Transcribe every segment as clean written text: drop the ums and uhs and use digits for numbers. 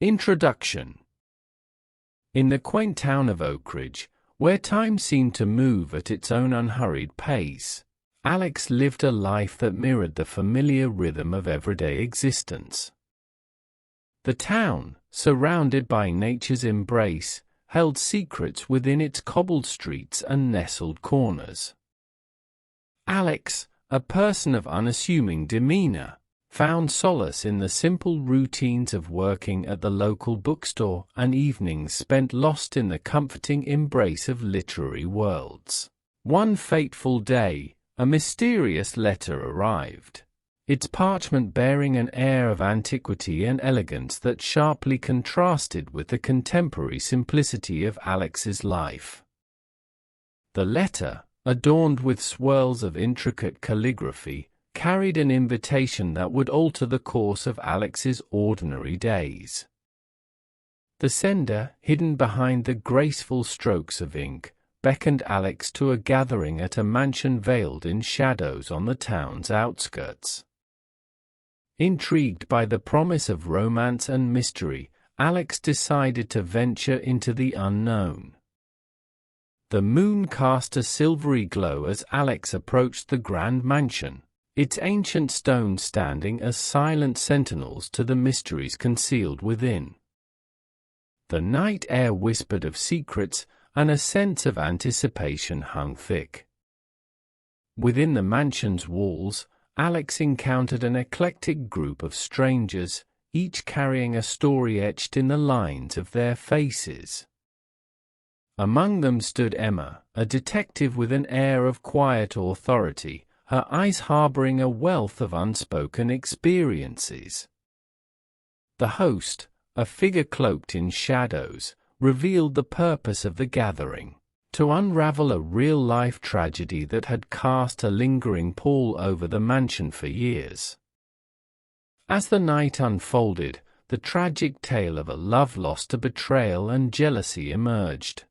Introduction. In the quaint town of Oakridge, where time seemed to move at its own unhurried pace, Alex lived a life that mirrored the familiar rhythm of everyday existence. The town, surrounded by nature's embrace, held secrets within its cobbled streets and nestled corners. Alex, a person of unassuming demeanor, found solace in the simple routines of working at the local bookstore and evenings spent lost in the comforting embrace of literary worlds. One fateful day, a mysterious letter arrived, its parchment bearing an air of antiquity and elegance that sharply contrasted with the contemporary simplicity of Alex's life. The letter, adorned with swirls of intricate calligraphy, carried an invitation that would alter the course of Alex's ordinary days. The sender, hidden behind the graceful strokes of ink, beckoned Alex to a gathering at a mansion veiled in shadows on the town's outskirts. Intrigued by the promise of romance and mystery, Alex decided to venture into the unknown. The moon cast a silvery glow as Alex approached the grand mansion, its ancient stones standing as silent sentinels to the mysteries concealed within. The night air whispered of secrets, and a sense of anticipation hung thick. Within the mansion's walls, Alex encountered an eclectic group of strangers, each carrying a story etched in the lines of their faces. Among them stood Emma, a detective with an air of quiet authority, her eyes harboring a wealth of unspoken experiences. The host, a figure cloaked in shadows, revealed the purpose of the gathering: to unravel a real-life tragedy that had cast a lingering pall over the mansion for years. As the night unfolded, the tragic tale of a love lost to betrayal and jealousy emerged.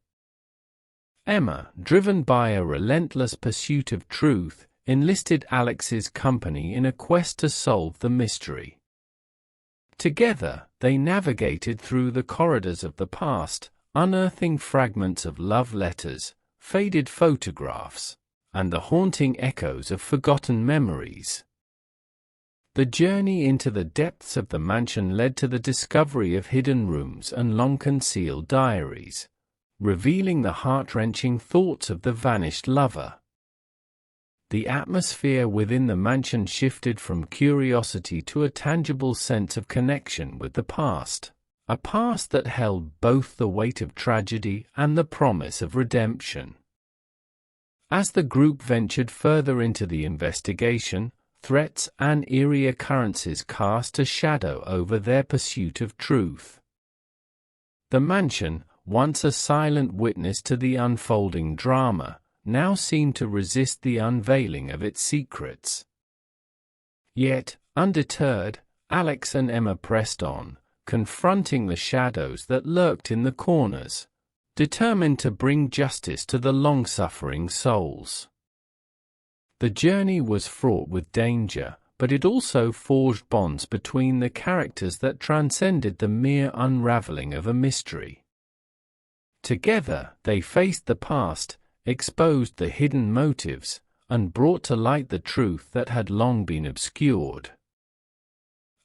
Emma, driven by a relentless pursuit of truth, enlisted Alex's company in a quest to solve the mystery. Together, they navigated through the corridors of the past, unearthing fragments of love letters, faded photographs, and the haunting echoes of forgotten memories. The journey into the depths of the mansion led to the discovery of hidden rooms and long-concealed diaries, revealing the heart-wrenching thoughts of the vanished lover. The atmosphere within the mansion shifted from curiosity to a tangible sense of connection with the past, a past that held both the weight of tragedy and the promise of redemption. As the group ventured further into the investigation, threats and eerie occurrences cast a shadow over their pursuit of truth. The mansion, once a silent witness to the unfolding drama, now seemed to resist the unveiling of its secrets. Yet, undeterred, Alex and Emma pressed on, confronting the shadows that lurked in the corners, determined to bring justice to the long-suffering souls. The journey was fraught with danger, but it also forged bonds between the characters that transcended the mere unraveling of a mystery. Together, they faced the past, exposed the hidden motives, and brought to light the truth that had long been obscured.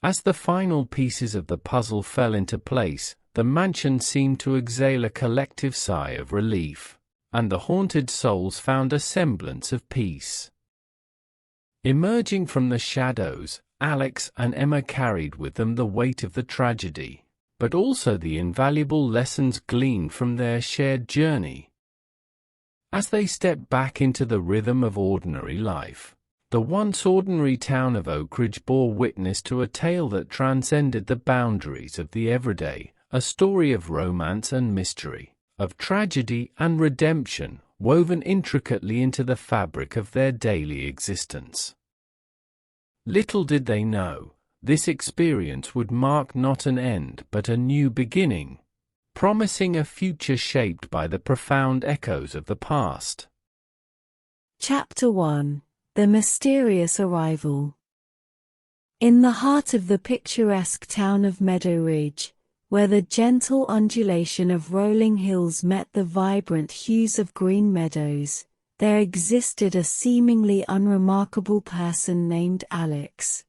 As the final pieces of the puzzle fell into place, the mansion seemed to exhale a collective sigh of relief, and the haunted souls found a semblance of peace. Emerging from the shadows, Alex and Emma carried with them the weight of the tragedy, but also the invaluable lessons gleaned from their shared journey. As they stepped back into the rhythm of ordinary life, the once ordinary town of Oakridge bore witness to a tale that transcended the boundaries of the everyday, a story of romance and mystery, of tragedy and redemption, woven intricately into the fabric of their daily existence. Little did they know, this experience would mark not an end but a new beginning, promising a future shaped by the profound echoes of the past. Chapter 1: The Mysterious Arrival. In the heart of the picturesque town of Meadowridge, where the gentle undulation of rolling hills met the vibrant hues of green meadows, there existed a seemingly unremarkable person named Alex.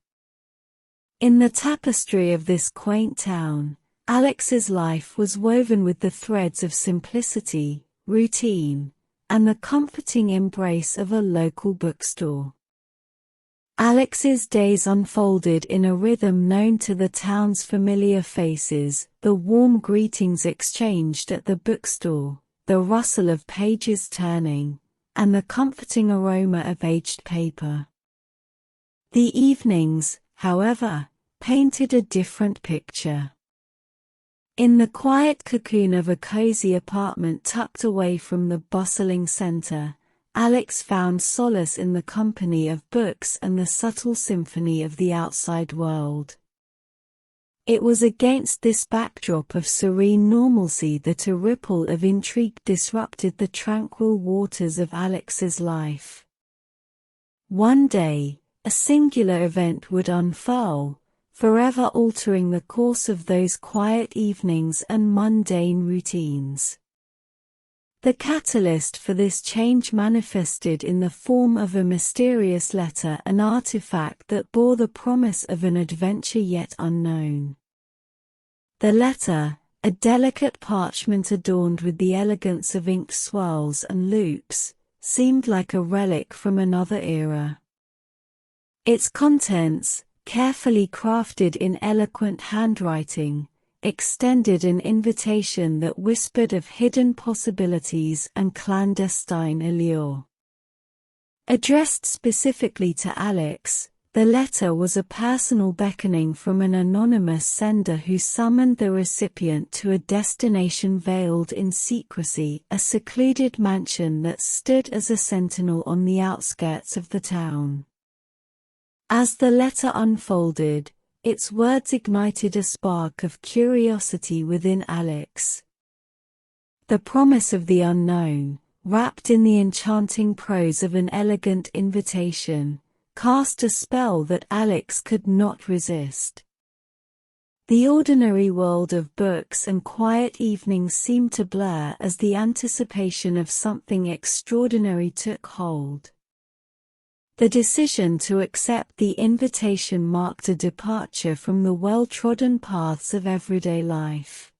In the tapestry of this quaint town, Alex's life was woven with the threads of simplicity, routine, and the comforting embrace of a local bookstore. Alex's days unfolded in a rhythm known to the town's familiar faces, the warm greetings exchanged at the bookstore, the rustle of pages turning, and the comforting aroma of aged paper. The evenings, however, painted a different picture. In the quiet cocoon of a cozy apartment tucked away from the bustling center, Alex found solace in the company of books and the subtle symphony of the outside world. It was against this backdrop of serene normalcy that a ripple of intrigue disrupted the tranquil waters of Alex's life. One day, a singular event would unfurl, forever altering the course of those quiet evenings and mundane routines. The catalyst for this change manifested in the form of a mysterious letter, an artifact that bore the promise of an adventure yet unknown. The letter, a delicate parchment adorned with the elegance of inked swirls and loops, seemed like a relic from another era. Its contents, carefully crafted in eloquent handwriting, extended an invitation that whispered of hidden possibilities and clandestine allure. Addressed specifically to Alex, the letter was a personal beckoning from an anonymous sender who summoned the recipient to a destination veiled in secrecy, a secluded mansion that stood as a sentinel on the outskirts of the town. As the letter unfolded, its words ignited a spark of curiosity within Alex. The promise of the unknown, wrapped in the enchanting prose of an elegant invitation, cast a spell that Alex could not resist. The ordinary world of books and quiet evenings seemed to blur as the anticipation of something extraordinary took hold. The decision to accept the invitation marked a departure from the well-trodden paths of everyday life.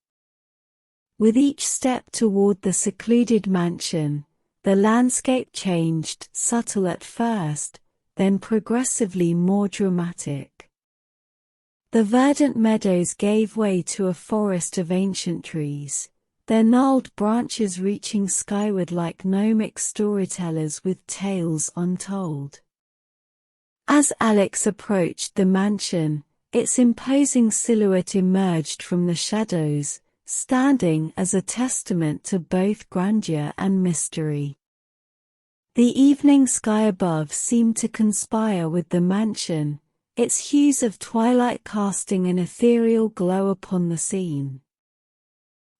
With each step toward the secluded mansion, the landscape changed, subtle at first, then progressively more dramatic. The verdant meadows gave way to a forest of ancient trees, their gnarled branches reaching skyward like gnomic storytellers with tales untold. As Alex approached the mansion, its imposing silhouette emerged from the shadows, standing as a testament to both grandeur and mystery. The evening sky above seemed to conspire with the mansion, its hues of twilight casting an ethereal glow upon the scene.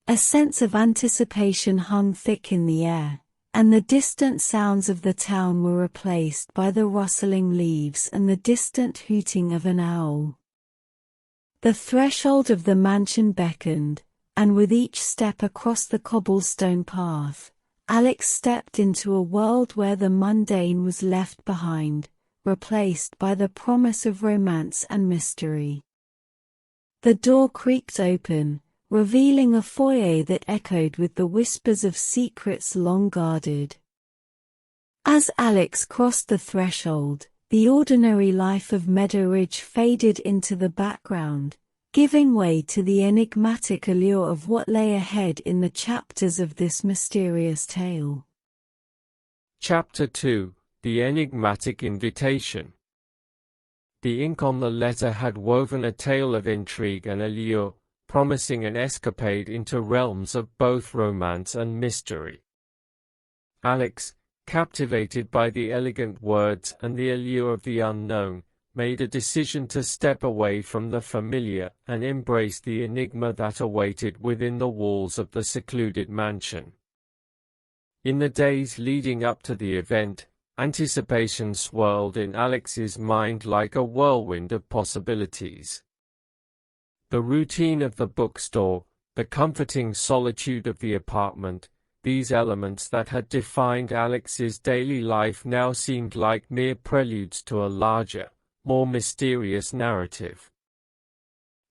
A sense of anticipation hung thick in the air, and the distant sounds of the town were replaced by the rustling leaves and the distant hooting of an owl. The threshold of the mansion beckoned, and with each step across the cobblestone path, Alex stepped into a world where the mundane was left behind, replaced by the promise of romance and mystery. The door creaked open, revealing a foyer that echoed with the whispers of secrets long guarded. As Alex crossed the threshold, the ordinary life of Meadowridge faded into the background, giving way to the enigmatic allure of what lay ahead in the chapters of this mysterious tale. Chapter 2: The Enigmatic Invitation. The ink on the letter had woven a tale of intrigue and allure, promising an escapade into realms of both romance and mystery. Alex, captivated by the elegant words and the allure of the unknown, made a decision to step away from the familiar and embrace the enigma that awaited within the walls of the secluded mansion. In the days leading up to the event, anticipation swirled in Alex's mind like a whirlwind of possibilities. The routine of the bookstore, the comforting solitude of the apartment, these elements that had defined Alex's daily life now seemed like mere preludes to a larger, more mysterious narrative.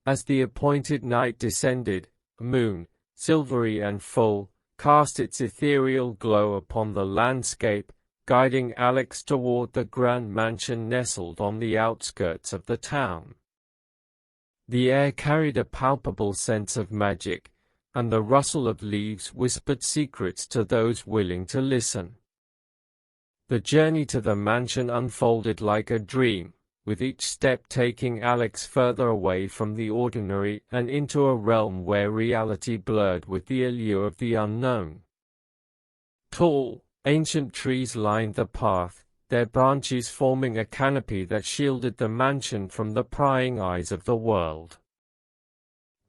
As the appointed night descended, the moon, silvery and full, cast its ethereal glow upon the landscape, guiding Alex toward the grand mansion nestled on the outskirts of the town. The air carried a palpable sense of magic, and the rustle of leaves whispered secrets to those willing to listen. The journey to the mansion unfolded like a dream, with each step taking Alex further away from the ordinary and into a realm where reality blurred with the allure of the unknown. Tall, ancient trees lined the path, their branches forming a canopy that shielded the mansion from the prying eyes of the world.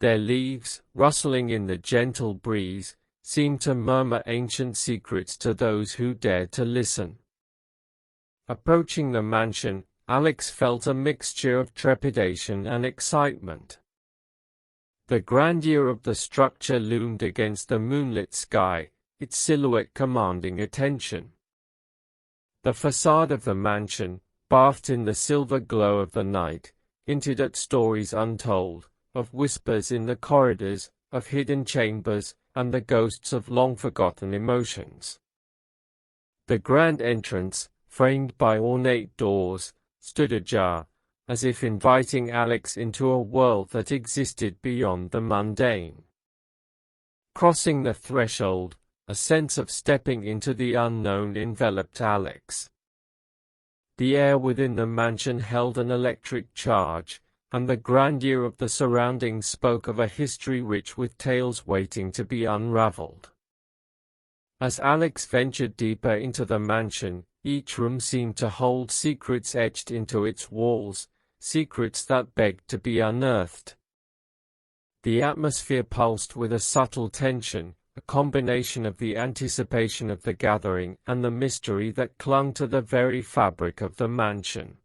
Their leaves, rustling in the gentle breeze, seemed to murmur ancient secrets to those who dared to listen. Approaching the mansion, Alex felt a mixture of trepidation and excitement. The grandeur of the structure loomed against the moonlit sky, its silhouette commanding attention. The facade of the mansion, bathed in the silver glow of the night, hinted at stories untold, of whispers in the corridors, of hidden chambers, and the ghosts of long-forgotten emotions. The grand entrance, framed by ornate doors, stood ajar, as if inviting Alex into a world that existed beyond the mundane. Crossing the threshold, a sense of stepping into the unknown enveloped Alex. The air within the mansion held an electric charge, and the grandeur of the surroundings spoke of a history rich with tales waiting to be unraveled. As Alex ventured deeper into the mansion, each room seemed to hold secrets etched into its walls, secrets that begged to be unearthed. The atmosphere pulsed with a subtle tension, a combination of the anticipation of the gathering and the mystery that clung to the very fabric of the mansion.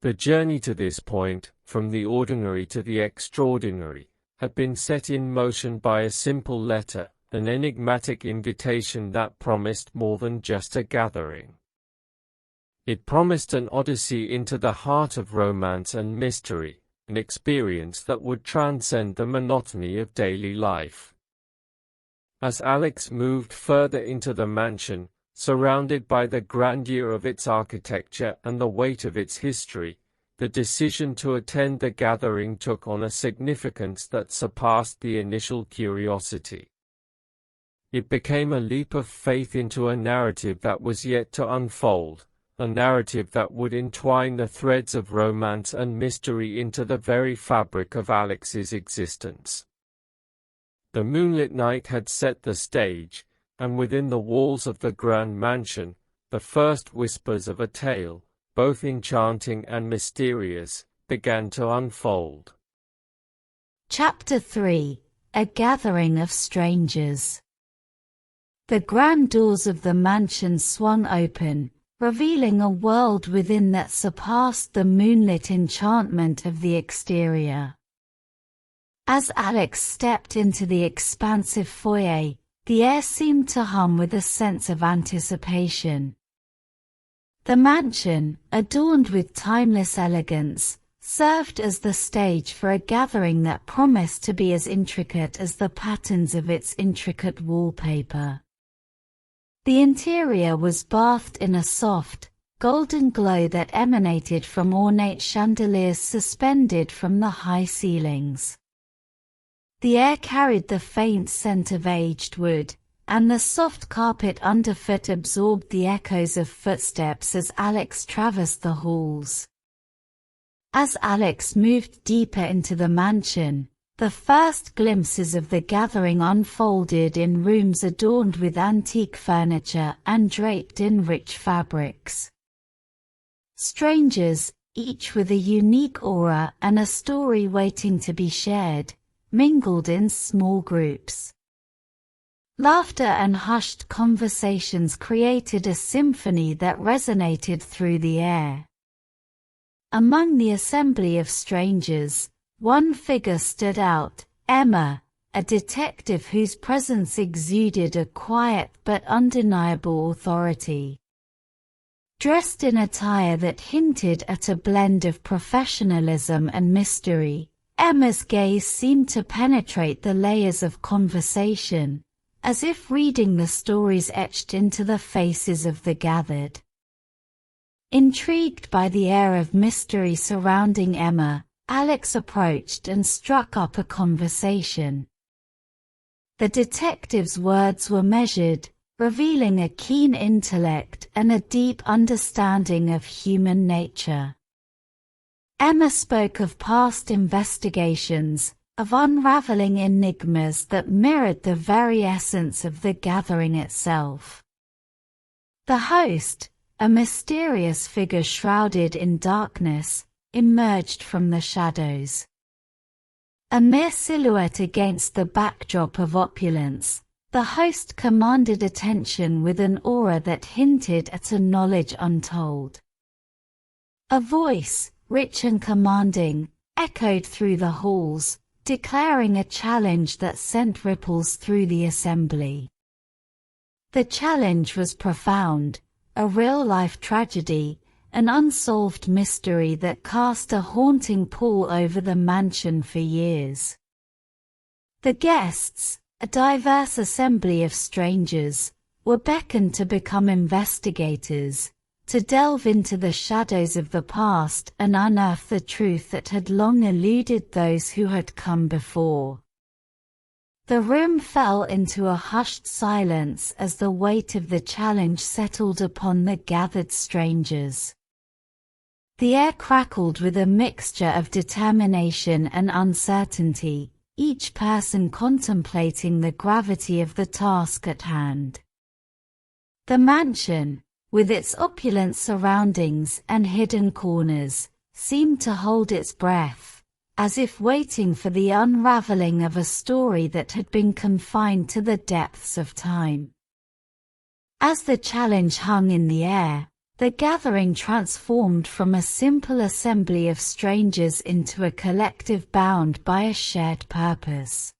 The journey to this point, from the ordinary to the extraordinary, had been set in motion by a simple letter, an enigmatic invitation that promised more than just a gathering. It promised an odyssey into the heart of romance and mystery, an experience that would transcend the monotony of daily life. As Alex moved further into the mansion, surrounded by the grandeur of its architecture and the weight of its history, the decision to attend the gathering took on a significance that surpassed the initial curiosity. It became a leap of faith into a narrative that was yet to unfold, a narrative that would entwine the threads of romance and mystery into the very fabric of Alex's existence. The moonlit night had set the stage, and within the walls of the grand mansion, the first whispers of a tale, both enchanting and mysterious, began to unfold. Chapter 3: A Gathering of Strangers. The grand doors of the mansion swung open, revealing a world within that surpassed the moonlit enchantment of the exterior. As Alex stepped into the expansive foyer, the air seemed to hum with a sense of anticipation. The mansion, adorned with timeless elegance, served as the stage for a gathering that promised to be as intricate as the patterns of its intricate wallpaper. The interior was bathed in a soft, golden glow that emanated from ornate chandeliers suspended from the high ceilings. The air carried the faint scent of aged wood, and the soft carpet underfoot absorbed the echoes of footsteps as Alex traversed the halls. As Alex moved deeper into the mansion, the first glimpses of the gathering unfolded in rooms adorned with antique furniture and draped in rich fabrics. Strangers, each with a unique aura and a story waiting to be shared, mingled in small groups. Laughter and hushed conversations created a symphony that resonated through the air. Among the assembly of strangers, One figure stood out, Emma, a detective whose presence exuded a quiet but undeniable authority. Dressed in attire that hinted at a blend of professionalism and mystery, Emma's gaze seemed to penetrate the layers of conversation, as if reading the stories etched into the faces of the gathered. Intrigued by the air of mystery surrounding Emma, Alex approached and struck up a conversation. The detective's words were measured, revealing a keen intellect and a deep understanding of human nature. Emma spoke of past investigations, of unraveling enigmas that mirrored the very essence of the gathering itself. The host, a mysterious figure shrouded in darkness, emerged from the shadows. A mere silhouette against the backdrop of opulence, the host commanded attention with an aura that hinted at a knowledge untold. A voice, rich and commanding, echoed through the halls, declaring a challenge that sent ripples through the assembly. The challenge was profound, a real-life tragedy, an unsolved mystery that cast a haunting pall over the mansion for years. The guests, a diverse assembly of strangers, were beckoned to become investigators, to delve into the shadows of the past and unearth the truth that had long eluded those who had come before. The room fell into a hushed silence as the weight of the challenge settled upon the gathered strangers. The air crackled with a mixture of determination and uncertainty, each person contemplating the gravity of the task at hand. The mansion, with its opulent surroundings and hidden corners, seemed to hold its breath, as if waiting for the unraveling of a story that had been confined to the depths of time. As the challenge hung in the air, the gathering transformed from a simple assembly of strangers into a collective bound by a shared purpose.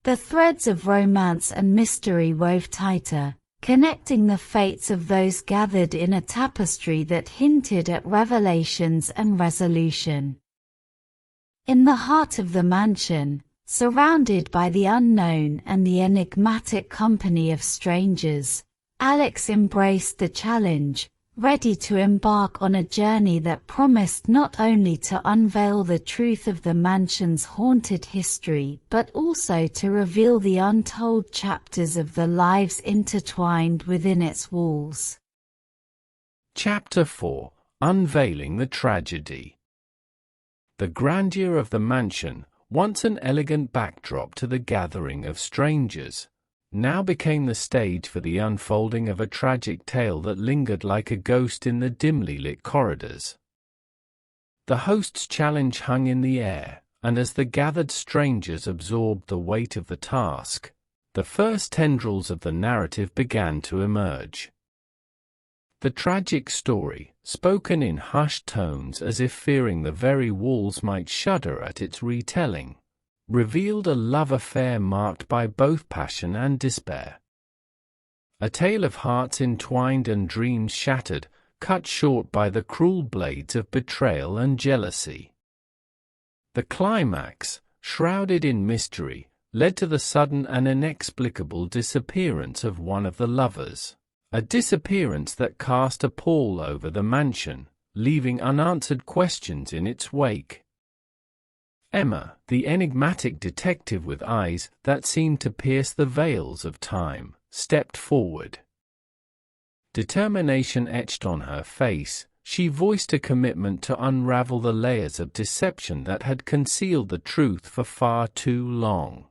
The threads of romance and mystery wove tighter, connecting the fates of those gathered in a tapestry that hinted at revelations and resolution. In the heart of the mansion, surrounded by the unknown and the enigmatic company of strangers, Alex embraced the challenge, ready to embark on a journey that promised not only to unveil the truth of the mansion's haunted history but also to reveal the untold chapters of the lives intertwined within its walls. Chapter 4: Unveiling the Tragedy. The grandeur of the mansion, once an elegant backdrop to the gathering of strangers, now became the stage for the unfolding of a tragic tale that lingered like a ghost in the dimly lit corridors. The host's challenge hung in the air, and as the gathered strangers absorbed the weight of the task, the first tendrils of the narrative began to emerge. The tragic story, spoken in hushed tones as if fearing the very walls might shudder at its retelling, revealed a love affair marked by both passion and despair. A tale of hearts entwined and dreams shattered, cut short by the cruel blades of betrayal and jealousy. The climax, shrouded in mystery, led to the sudden and inexplicable disappearance of one of the lovers, a disappearance that cast a pall over the mansion, leaving unanswered questions in its wake. Emma, the enigmatic detective with eyes that seemed to pierce the veils of time, stepped forward. Determination etched on her face, she voiced a commitment to unravel the layers of deception that had concealed the truth for far too long.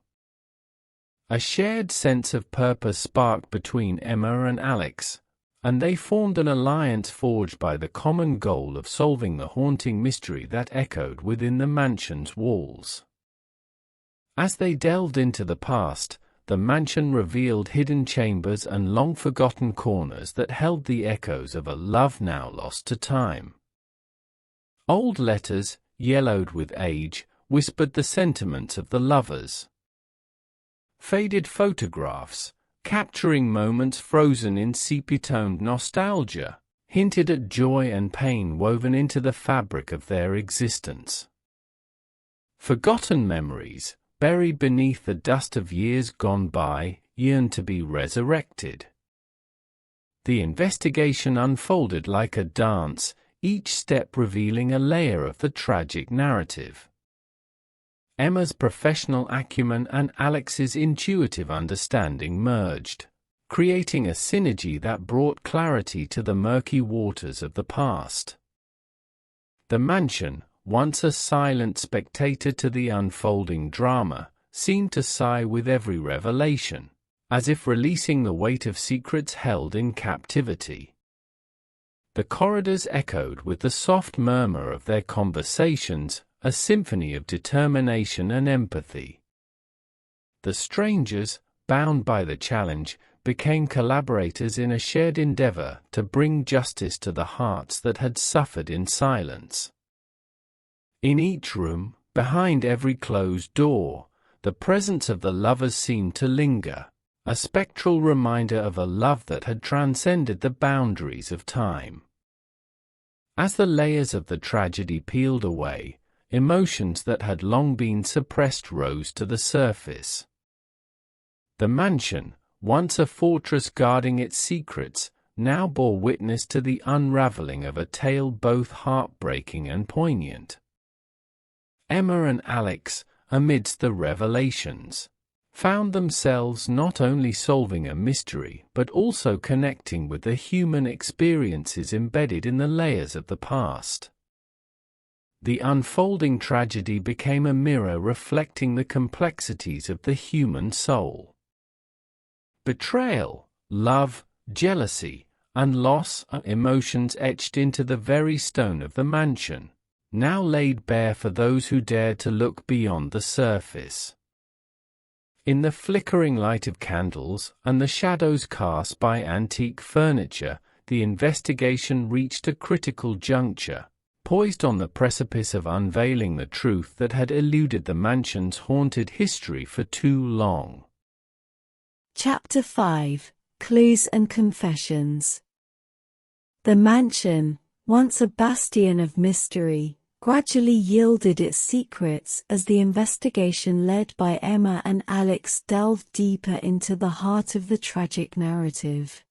A shared sense of purpose sparked between Emma and Alex, and they formed an alliance forged by the common goal of solving the haunting mystery that echoed within the mansion's walls. As they delved into the past, the mansion revealed hidden chambers and long-forgotten corners that held the echoes of a love now lost to time. Old letters, yellowed with age, whispered the sentiments of the lovers. Faded photographs, capturing moments frozen in sepia-toned nostalgia, hinted at joy and pain woven into the fabric of their existence. Forgotten memories, buried beneath the dust of years gone by, yearned to be resurrected. The investigation unfolded like a dance, each step revealing a layer of the tragic narrative. Emma's professional acumen and Alex's intuitive understanding merged, creating a synergy that brought clarity to the murky waters of the past. The mansion, once a silent spectator to the unfolding drama, seemed to sigh with every revelation, as if releasing the weight of secrets held in captivity. The corridors echoed with the soft murmur of their conversations, a symphony of determination and empathy. The strangers, bound by the challenge, became collaborators in a shared endeavor to bring justice to the hearts that had suffered in silence. In each room, behind every closed door, the presence of the lovers seemed to linger, a spectral reminder of a love that had transcended the boundaries of time. As the layers of the tragedy peeled away, emotions that had long been suppressed rose to the surface. The mansion, once a fortress guarding its secrets, now bore witness to the unraveling of a tale both heartbreaking and poignant. Emma and Alex, amidst the revelations, found themselves not only solving a mystery but also connecting with the human experiences embedded in the layers of the past. The unfolding tragedy became a mirror reflecting the complexities of the human soul. Betrayal, love, jealousy, and loss are emotions etched into the very stone of the mansion, now laid bare for those who dared to look beyond the surface. In the flickering light of candles and the shadows cast by antique furniture, the investigation reached a critical juncture, poised on the precipice of unveiling the truth that had eluded the mansion's haunted history for too long. Chapter 5: Clues and Confessions. The mansion, once a bastion of mystery, gradually yielded its secrets as the investigation led by Emma and Alex delved deeper into the heart of the tragic narrative.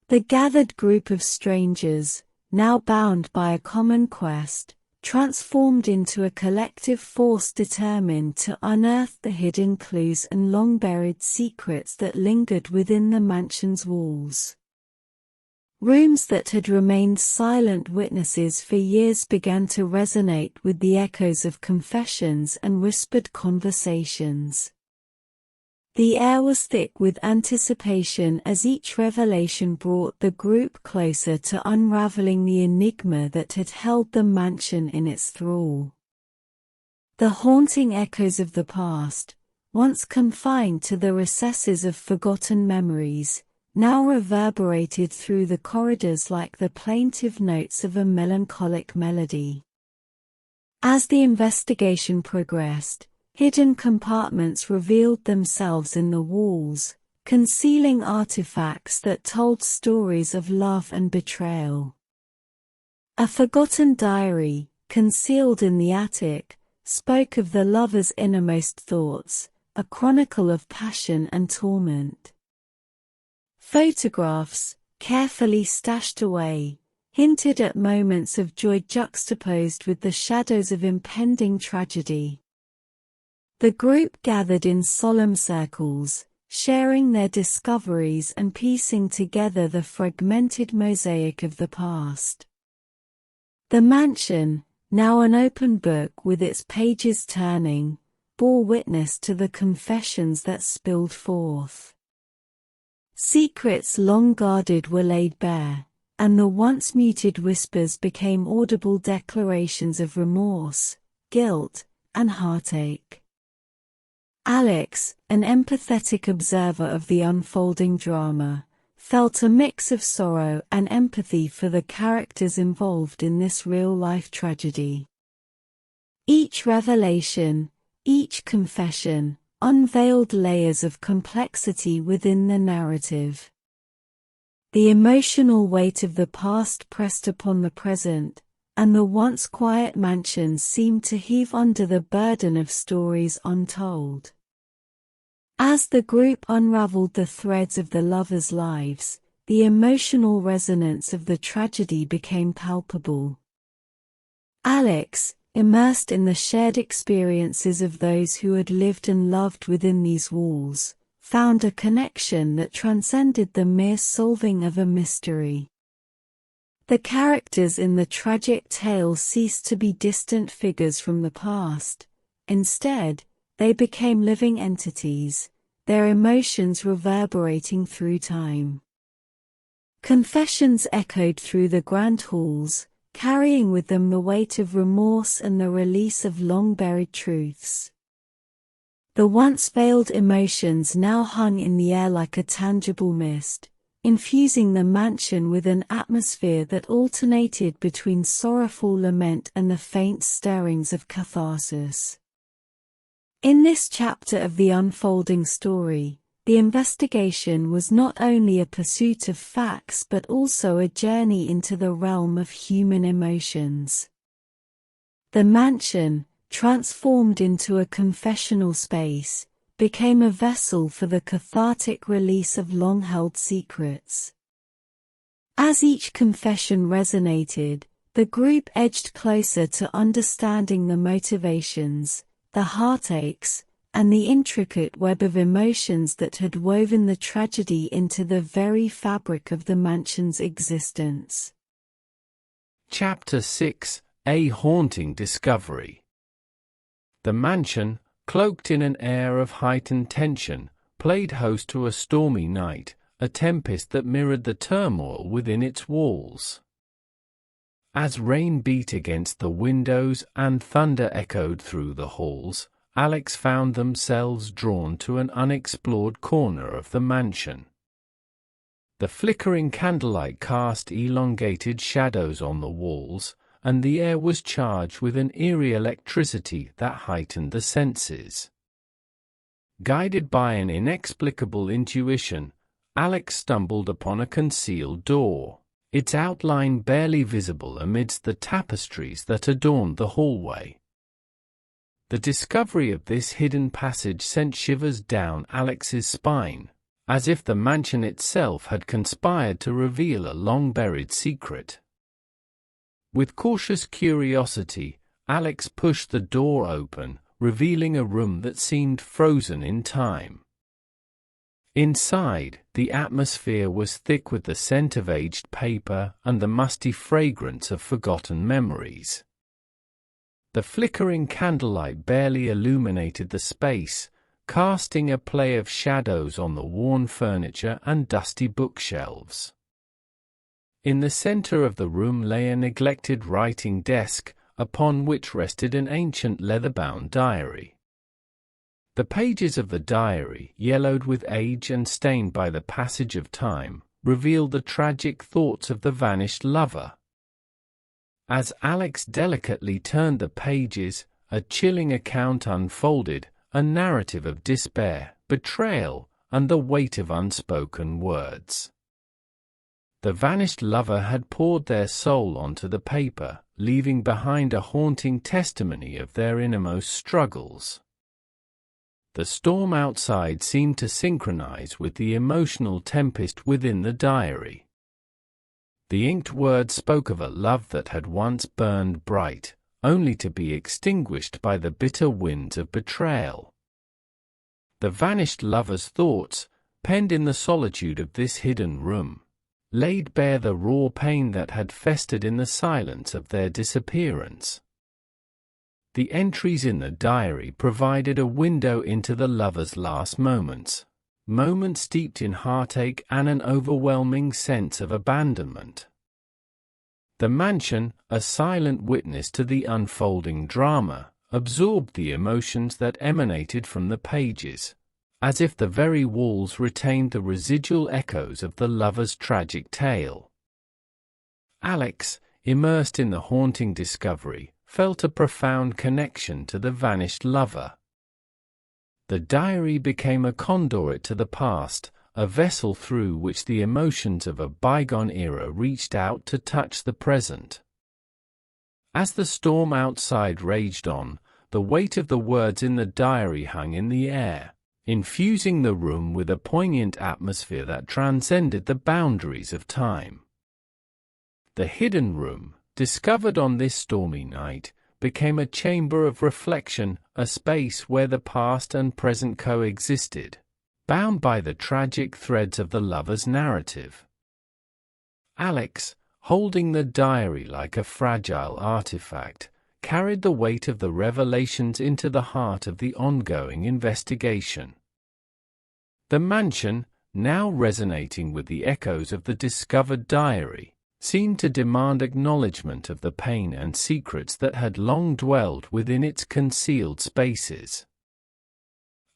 The gathered group of strangers, now bound by a common quest, transformed into a collective force determined to unearth the hidden clues and long-buried secrets that lingered within the mansion's walls. Rooms that had remained silent witnesses for years began to resonate with the echoes of confessions and whispered conversations. The air was thick with anticipation as each revelation brought the group closer to unraveling the enigma that had held the mansion in its thrall. The haunting echoes of the past, once confined to the recesses of forgotten memories, now reverberated through the corridors like the plaintive notes of a melancholic melody. As the investigation progressed, hidden compartments revealed themselves in the walls, concealing artifacts that told stories of love and betrayal. A forgotten diary, concealed in the attic, spoke of the lover's innermost thoughts, a chronicle of passion and torment. Photographs, carefully stashed away, hinted at moments of joy juxtaposed with the shadows of impending tragedy. The group gathered in solemn circles, sharing their discoveries and piecing together the fragmented mosaic of the past. The mansion, now an open book with its pages turning, bore witness to the confessions that spilled forth. Secrets long guarded were laid bare, and the once muted whispers became audible declarations of remorse, guilt, and heartache. Alex, an empathetic observer of the unfolding drama, felt a mix of sorrow and empathy for the characters involved in this real-life tragedy. Each revelation, each confession, unveiled layers of complexity within the narrative. The emotional weight of the past pressed upon the present, and the once quiet mansions seemed to heave under the burden of stories untold. As the group unraveled the threads of the lovers' lives, the emotional resonance of the tragedy became palpable. Alex, immersed in the shared experiences of those who had lived and loved within these walls, found a connection that transcended the mere solving of a mystery. The characters in the tragic tale ceased to be distant figures from the past. Instead, they became living entities, their emotions reverberating through time. Confessions echoed through the grand halls, carrying with them the weight of remorse and the release of long-buried truths. The once veiled emotions now hung in the air like a tangible mist, infusing the mansion with an atmosphere that alternated between sorrowful lament and the faint stirrings of catharsis. In this chapter of the unfolding story, the investigation was not only a pursuit of facts but also a journey into the realm of human emotions. The mansion, transformed into a confessional space, became a vessel for the cathartic release of long-held secrets. As each confession resonated, the group edged closer to understanding the motivations, the heartaches, and the intricate web of emotions that had woven the tragedy into the very fabric of the mansion's existence. Chapter 6: A Haunting Discovery. The mansion, cloaked in an air of heightened tension, played host to a stormy night, a tempest that mirrored the turmoil within its walls. As rain beat against the windows and thunder echoed through the halls, Alex found themselves drawn to an unexplored corner of the mansion. The flickering candlelight cast elongated shadows on the walls, and the air was charged with an eerie electricity that heightened the senses. Guided by an inexplicable intuition, Alex stumbled upon a concealed door, its outline barely visible amidst the tapestries that adorned the hallway. The discovery of this hidden passage sent shivers down Alex's spine, as if the mansion itself had conspired to reveal a long-buried secret. With cautious curiosity, Alex pushed the door open, revealing a room that seemed frozen in time. Inside, the atmosphere was thick with the scent of aged paper and the musty fragrance of forgotten memories. The flickering candlelight barely illuminated the space, casting a play of shadows on the worn furniture and dusty bookshelves. In the center of the room lay a neglected writing desk, upon which rested an ancient leather-bound diary. The pages of the diary, yellowed with age and stained by the passage of time, revealed the tragic thoughts of the vanished lover. As Alex delicately turned the pages, a chilling account unfolded, a narrative of despair, betrayal, and the weight of unspoken words. The vanished lover had poured their soul onto the paper, leaving behind a haunting testimony of their innermost struggles. The storm outside seemed to synchronize with the emotional tempest within the diary. The inked words spoke of a love that had once burned bright, only to be extinguished by the bitter winds of betrayal. The vanished lover's thoughts, penned in the solitude of this hidden room, laid bare the raw pain that had festered in the silence of their disappearance. The entries in the diary provided a window into the lover's last moments steeped in heartache and an overwhelming sense of abandonment. The mansion, a silent witness to the unfolding drama, absorbed the emotions that emanated from the pages, as if the very walls retained the residual echoes of the lover's tragic tale. Alex, immersed in the haunting discovery, felt a profound connection to the vanished lover. The diary became a conduit to the past, a vessel through which the emotions of a bygone era reached out to touch the present. As the storm outside raged on, the weight of the words in the diary hung in the air, infusing the room with a poignant atmosphere that transcended the boundaries of time. The hidden room, discovered on this stormy night, became a chamber of reflection, a space where the past and present coexisted, bound by the tragic threads of the lover's narrative. Alex, holding the diary like a fragile artifact, carried the weight of the revelations into the heart of the ongoing investigation. The mansion, now resonating with the echoes of the discovered diary, seemed to demand acknowledgement of the pain and secrets that had long dwelled within its concealed spaces.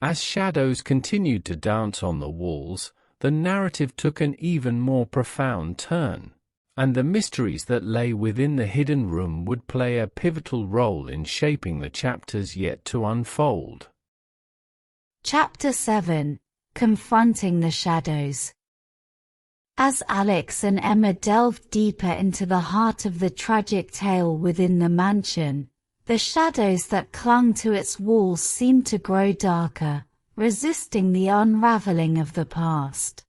As shadows continued to dance on the walls, the narrative took an even more profound turn, and the mysteries that lay within the hidden room would play a pivotal role in shaping the chapters yet to unfold. Chapter 7: Confronting the Shadows. As Alex and Emma delved deeper into the heart of the tragic tale within the mansion, the shadows that clung to its walls seemed to grow darker, resisting the unraveling of the past.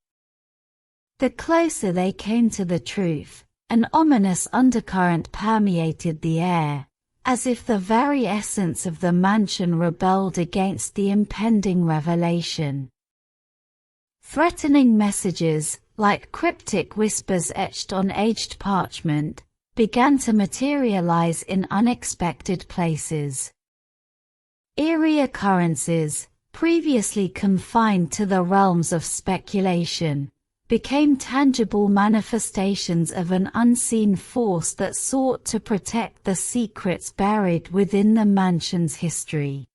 The closer they came to the truth, an ominous undercurrent permeated the air, as if the very essence of the mansion rebelled against the impending revelation. Threatening messages, like cryptic whispers etched on aged parchment, began to materialize in unexpected places. Eerie occurrences, previously confined to the realms of speculation, became tangible manifestations of an unseen force that sought to protect the secrets buried within the mansion's history.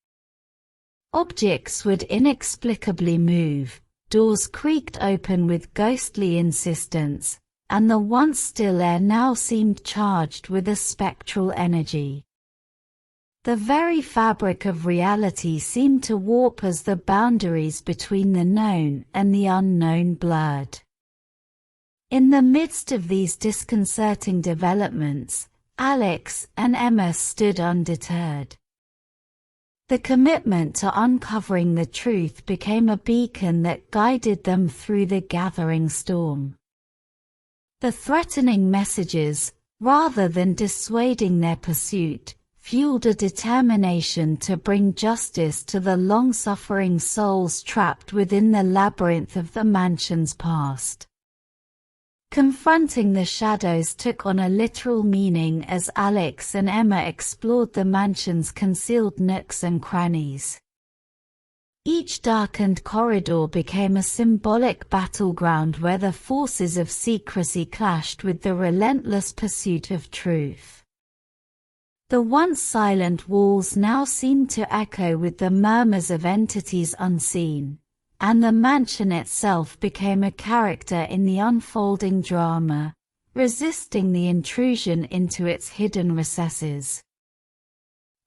Objects would inexplicably move, doors creaked open with ghostly insistence, and the once still air now seemed charged with a spectral energy. The very fabric of reality seemed to warp as the boundaries between the known and the unknown blurred. In the midst of these disconcerting developments, Alex and Emma stood undeterred. The commitment to uncovering the truth became a beacon that guided them through the gathering storm. The threatening messages, rather than dissuading their pursuit, fueled a determination to bring justice to the long-suffering souls trapped within the labyrinth of the mansion's past. Confronting the shadows took on a literal meaning as Alex and Emma explored the mansion's concealed nooks and crannies. Each darkened corridor became a symbolic battleground where the forces of secrecy clashed with the relentless pursuit of truth. The once silent walls now seemed to echo with the murmurs of entities unseen, and the mansion itself became a character in the unfolding drama, resisting the intrusion into its hidden recesses.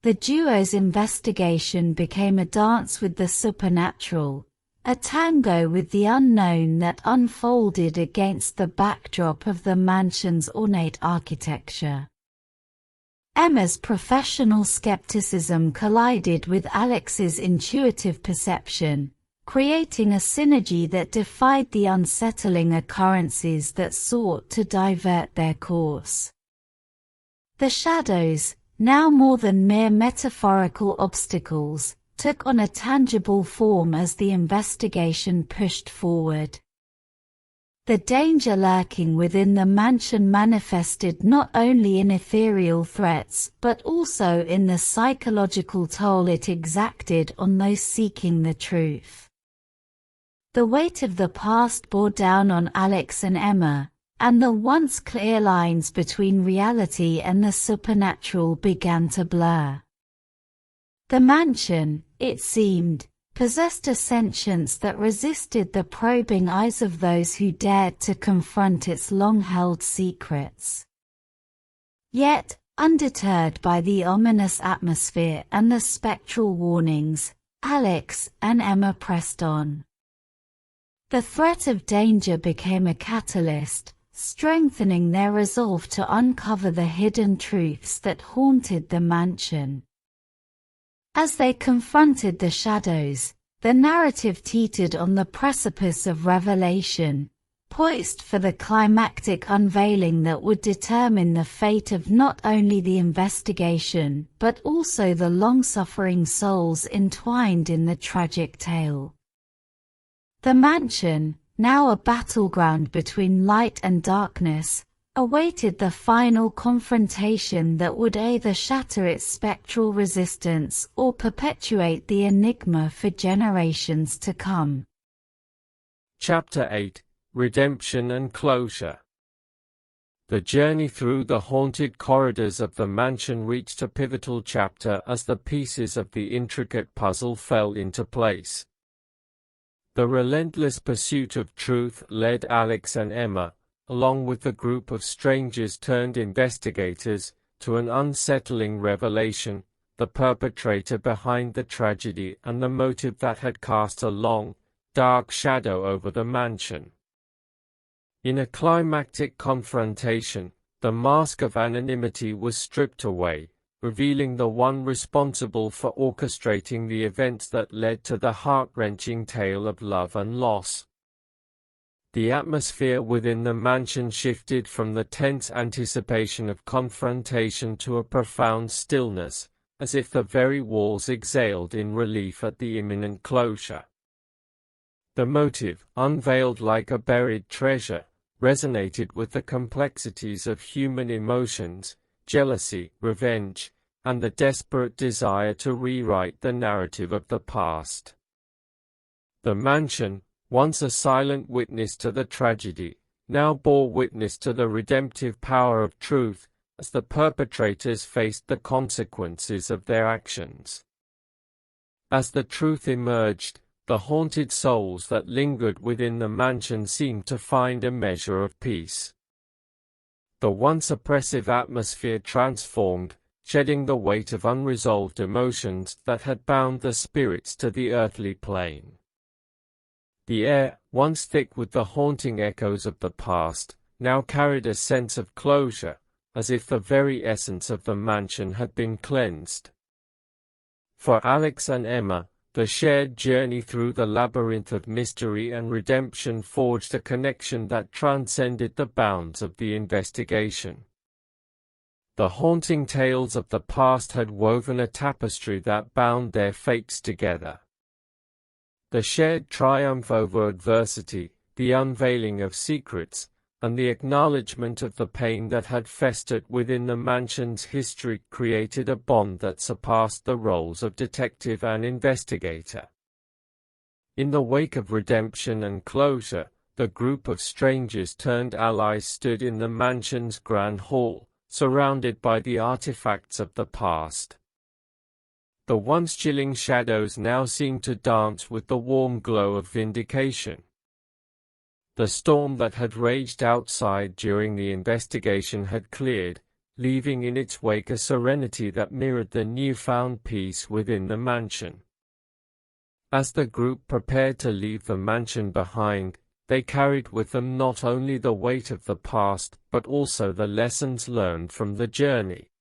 The duo's investigation became a dance with the supernatural, a tango with the unknown that unfolded against the backdrop of the mansion's ornate architecture. Emma's professional skepticism collided with Alex's intuitive perception, creating a synergy that defied the unsettling occurrences that sought to divert their course. The shadows, now more than mere metaphorical obstacles, took on a tangible form as the investigation pushed forward. The danger lurking within the mansion manifested not only in ethereal threats but also in the psychological toll it exacted on those seeking the truth. The weight of the past bore down on Alex and Emma, and the once clear lines between reality and the supernatural began to blur. The mansion, it seemed, possessed a sentience that resisted the probing eyes of those who dared to confront its long-held secrets. Yet, Undeterred by the ominous atmosphere and the spectral warnings, Alex and Emma pressed on. The threat of danger became a catalyst, strengthening their resolve to uncover the hidden truths that haunted the mansion. As they confronted the shadows, the narrative teetered on the precipice of revelation, poised for the climactic unveiling that would determine the fate of not only the investigation but also the long-suffering souls entwined in the tragic tale. The mansion, now a battleground between light and darkness, awaited the final confrontation that would either shatter its spectral resistance or perpetuate the enigma for generations to come. Chapter 8: Redemption and Closure. The journey through the haunted corridors of the mansion reached a pivotal chapter as the pieces of the intricate puzzle fell into place. The relentless pursuit of truth led Alex and Emma, along with the group of strangers-turned-investigators, to an unsettling revelation: the perpetrator behind the tragedy and the motive that had cast a long, dark shadow over the mansion. In a climactic confrontation, the mask of anonymity was stripped away, revealing the one responsible for orchestrating the events that led to the heart-wrenching tale of love and loss. The atmosphere within the mansion shifted from the tense anticipation of confrontation to a profound stillness, as if the very walls exhaled in relief at the imminent closure. The motive, unveiled like a buried treasure, resonated with the complexities of human emotions: jealousy, revenge, and the desperate desire to rewrite the narrative of the past. The mansion, once a silent witness to the tragedy, now bore witness to the redemptive power of truth, as the perpetrators faced the consequences of their actions. As the truth emerged, the haunted souls that lingered within the mansion seemed to find a measure of peace. The once oppressive atmosphere transformed, shedding the weight of unresolved emotions that had bound the spirits to the earthly plane. The air, once thick with the haunting echoes of the past, now carried a sense of closure, as if the very essence of the mansion had been cleansed. For Alex and Emma, the shared journey through the labyrinth of mystery and redemption forged a connection that transcended the bounds of the investigation. The haunting tales of the past had woven a tapestry that bound their fates together. The shared triumph over adversity, the unveiling of secrets, and the acknowledgement of the pain that had festered within the mansion's history created a bond that surpassed the roles of detective and investigator. In the wake of redemption and closure, the group of strangers-turned-allies stood in the mansion's grand hall, surrounded by the artifacts of the past. The once chilling shadows now seemed to dance with the warm glow of vindication. The storm that had raged outside during the investigation had cleared, leaving in its wake a serenity that mirrored the newfound peace within the mansion. As the group prepared to leave the mansion behind, they carried with them not only the weight of the past but also the lessons learned from the journey.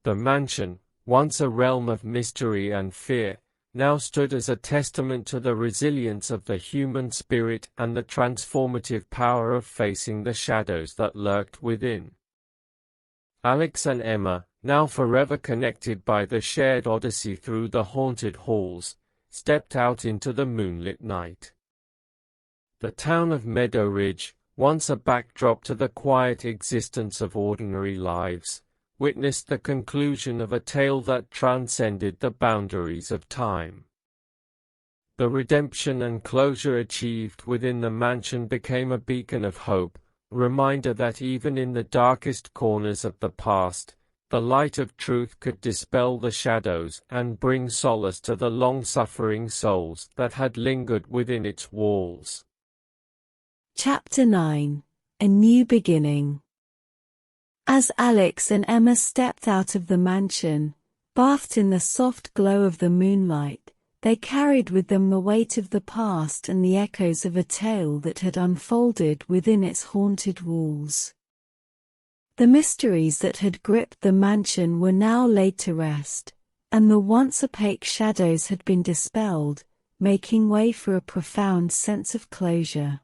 The mansion, once a realm of mystery and fear, now stood as a testament to the resilience of the human spirit and the transformative power of facing the shadows that lurked within. Alex and Emma, now forever connected by the shared odyssey through the haunted halls, stepped out into the moonlit night. The town of Meadowridge, once a backdrop to the quiet existence of ordinary lives, witnessed the conclusion of a tale that transcended the boundaries of time. The redemption and closure achieved within the mansion became a beacon of hope, a reminder that even in the darkest corners of the past, the light of truth could dispel the shadows and bring solace to the long-suffering souls that had lingered within its walls. Chapter 9: A New Beginning. As Alex and Emma stepped out of the mansion, bathed in the soft glow of the moonlight, they carried with them the weight of the past and the echoes of a tale that had unfolded within its haunted walls. The mysteries that had gripped the mansion were now laid to rest, and the once opaque shadows had been dispelled, making way for a profound sense of closure.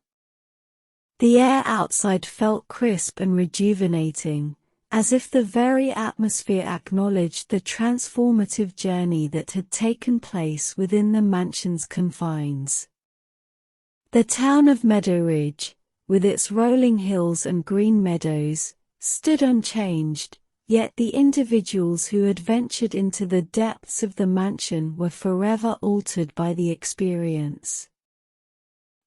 The air outside felt crisp and rejuvenating, as if the very atmosphere acknowledged the transformative journey that had taken place within the mansion's confines. The town of Meadowridge, with its rolling hills and green meadows, stood unchanged, yet the individuals who had ventured into the depths of the mansion were forever altered by the experience.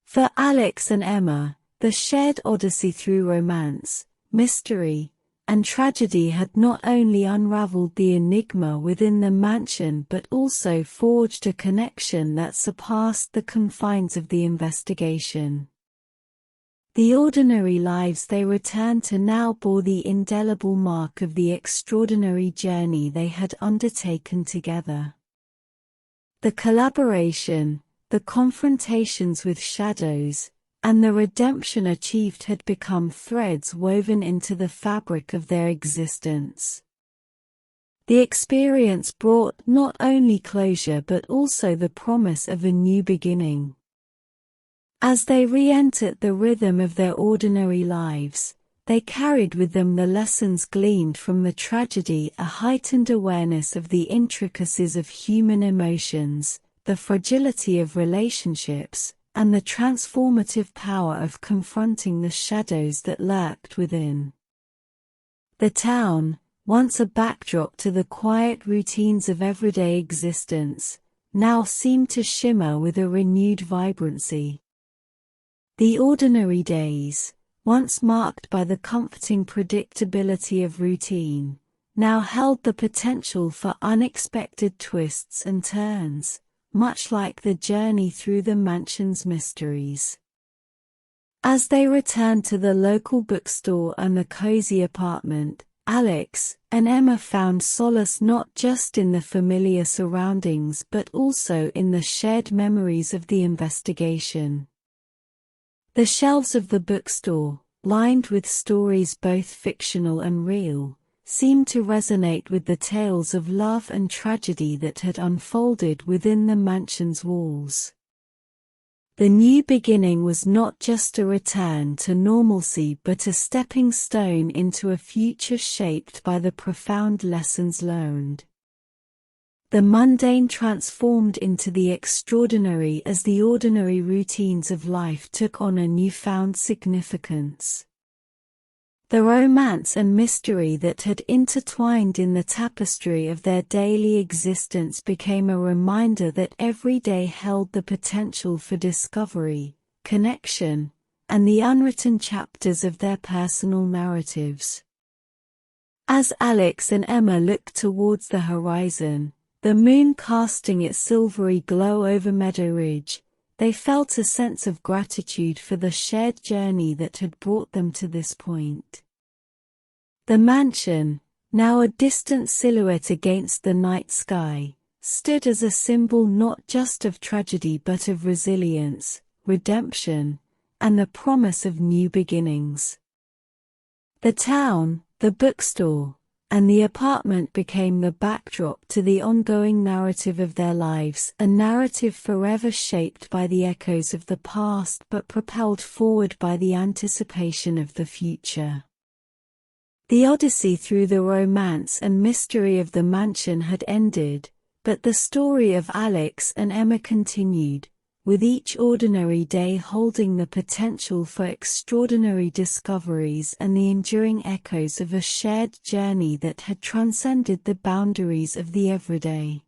For Alex and Emma, the shared odyssey through romance, mystery, and tragedy had not only unraveled the enigma within the mansion but also forged a connection that surpassed the confines of the investigation. The ordinary lives they returned to now bore the indelible mark of the extraordinary journey they had undertaken together. The collaboration, the confrontations with shadows, and the redemption achieved had become threads woven into the fabric of their existence. The experience brought not only closure but also the promise of a new beginning. As they re-entered the rhythm of their ordinary lives, they carried with them the lessons gleaned from the tragedy, a heightened awareness of the intricacies of human emotions, the fragility of relationships, and the transformative power of confronting the shadows that lurked within. The town, once a backdrop to the quiet routines of everyday existence, now seemed to shimmer with a renewed vibrancy. The ordinary days, once marked by the comforting predictability of routine, now held the potential for unexpected twists and turns, much like the journey through the mansion's mysteries. As they returned to the local bookstore and the cozy apartment, Alex and Emma found solace not just in the familiar surroundings but also in the shared memories of the investigation. The shelves of the bookstore, lined with stories both fictional and real, seemed to resonate with the tales of love and tragedy that had unfolded within the mansion's walls. The new beginning was not just a return to normalcy but a stepping stone into a future shaped by the profound lessons learned. The mundane transformed into the extraordinary as the ordinary routines of life took on a newfound significance. The romance and mystery that had intertwined in the tapestry of their daily existence became a reminder that every day held the potential for discovery, connection, and the unwritten chapters of their personal narratives. As Alex and Emma looked towards the horizon, the moon casting its silvery glow over Meadowridge, they felt a sense of gratitude for the shared journey that had brought them to this point. The mansion, now a distant silhouette against the night sky, stood as a symbol not just of tragedy but of resilience, redemption, and the promise of new beginnings. The town, the bookstore, and the apartment became the backdrop to the ongoing narrative of their lives, a narrative forever shaped by the echoes of the past but propelled forward by the anticipation of the future. The odyssey through the romance and mystery of the mansion had ended, but the story of Alex and Emma continued, with each ordinary day holding the potential for extraordinary discoveries and the enduring echoes of a shared journey that had transcended the boundaries of the everyday.